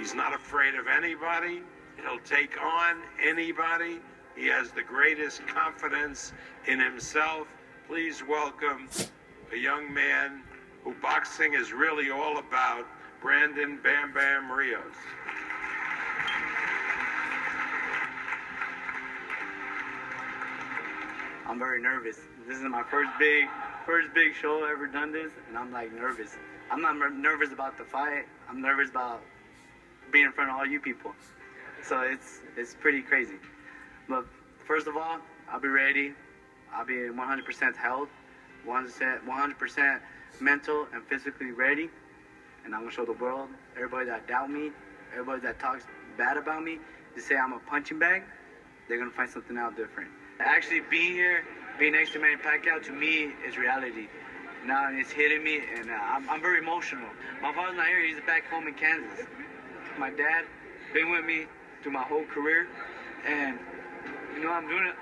He's not afraid of anybody. He'll take on anybody. He has the greatest confidence in himself. Please welcome a young man who boxing is really all about, Brandon Bam Bam Rios. I'm very nervous. This is my first big show I've ever done this, and I'm like nervous. I'm not nervous about the fight. I'm nervous about being in front of all you people. So it's pretty crazy. But first of all, I'll be ready. I'll be 100% health, 100% mental and physically ready. And I'm gonna show the world, everybody that doubt me, everybody that talks bad about me, to say I'm a punching bag, they're gonna find something out different. Actually being here, being next to Manny Pacquiao, to me is reality. Now it's hitting me, and I'm very emotional. My father's not here, he's back home in Kansas. My dad been with me through my whole career, and you know, I'm doing it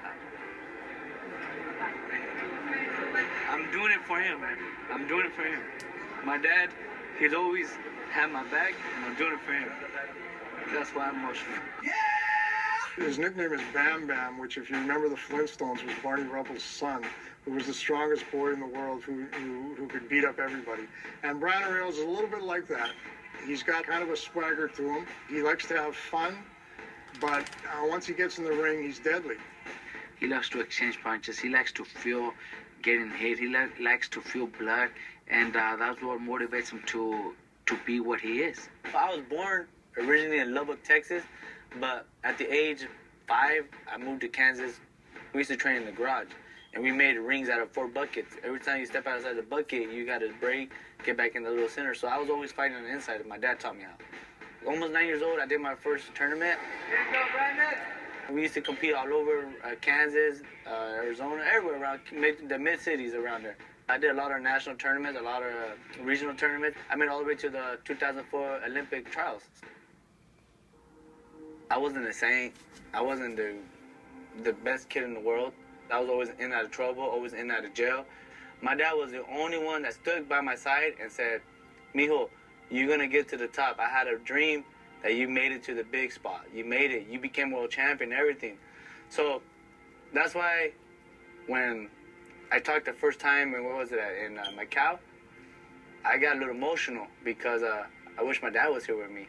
for him, man. I'm doing it for him. My dad, he's always had my back, and I'm doing it for him. That's why I'm emotional. Yeah! His nickname is Bam Bam, which, if you remember the Flintstones, was Barney Rubble's son, who was the strongest boy in the world, who could beat up everybody. And Brandon Rios is a little bit like that. He's got kind of a swagger to him. He likes to have fun, but once he gets in the ring, he's deadly. He likes to exchange punches. He likes to feel getting hit. He likes to feel blood, and that's what motivates him to be what he is. I was born originally in Lubbock, Texas, but at the age of 5, I moved to Kansas. We used to train in the garage, and we made rings out of 4 buckets. Every time you step outside the bucket, you got to break, get back in the little center. So I was always fighting on the inside, and my dad taught me how. Almost 9 years old, I did my first tournament. Here you go, Brandon. We used to compete all over Kansas, Arizona, everywhere around the mid-cities around there. I did a lot of national tournaments, a lot of regional tournaments. I made it all the way to the 2004 Olympic trials. I wasn't a saint. I wasn't the best kid in the world. I was always in and out of trouble, always in and out of jail. My dad was the only one that stood by my side and said, "Mijo, you're going to get to the top. I had a dream that you made it to the big spot. You made it. You became world champion and everything." So that's why when I talked the first time, and where was it at, in Macau, I got a little emotional because I wish my dad was here with me.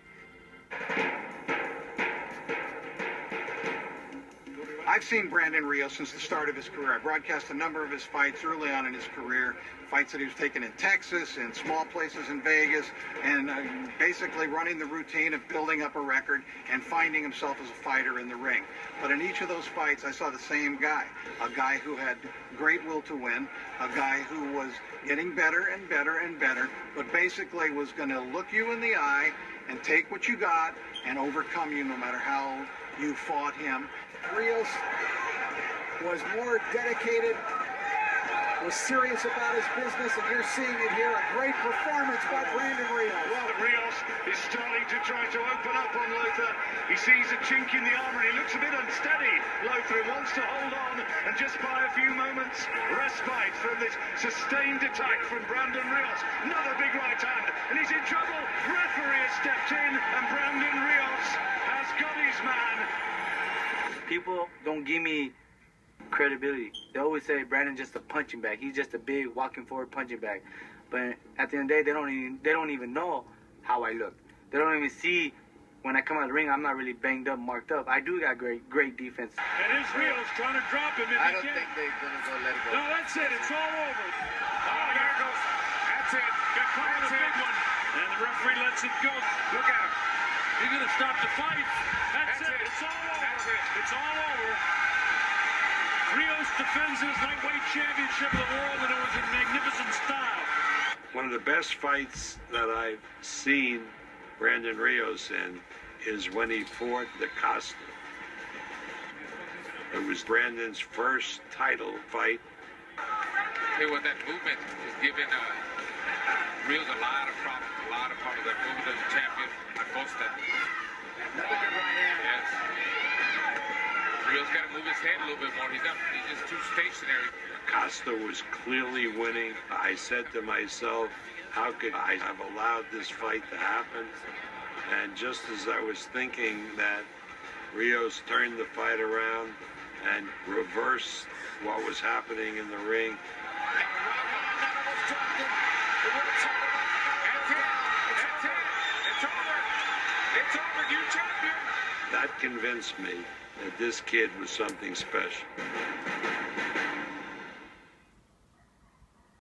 I've seen Brandon Rios since the start of his career. I broadcast a number of his fights early on in his career, fights that he was taking in Texas, in small places in Vegas, and basically running the routine of building up a record and finding himself as a fighter in the ring. But in each of those fights, I saw the same guy, a guy who had great will to win, a guy who was getting better and better and better, but basically was going to look you in the eye and take what you got and overcome you no matter how you fought him. Rios was more dedicated, was serious about his business, and you're seeing it here. A great performance by Brandon Rios. Well, Rios is starting to try to open up on Lothar. He sees a chink in the armor. He looks a bit unsteady. Lothar wants to hold on and just buy a few moments respite from this sustained attack from Brandon Rios. Another big right hand, and he's in trouble. Referee has stepped in, and Brandon Rios has got his man. People don't give me credibility. They always say Brandon's just a punching bag. He's just a big walking forward punching bag. But at the end of the day, they don't even know how I look. They don't even see when I come out of the ring. I'm not really banged up, marked up. I do got great defense. And his Rios trying to drop him. I don't think they're gonna go let it go. No, that's it. It's all over. Oh, there it goes. That's it. Got caught with a big one, and the referee lets it go. Look out. He's gonna stop the fight. That's it. It's all over. That's it. It's all over. Rios defends his lightweight championship of the world, and it was in magnificent style. One of the best fights that I've seen Brandon Rios in is when he fought A.K.A. It was Brandon's first title fight. Hey, well, that movement is giving Rios a lot of problems. That movement as a champion. I boast that. Another good right hand. Yes. Rios got to move his head a little bit more. He's just too stationary. A.K.A. was clearly winning. I said to myself, how could I have allowed this fight to happen? And just as I was thinking that Rios turned the fight around and reversed what was happening in the ring, that convinced me that this kid was something special.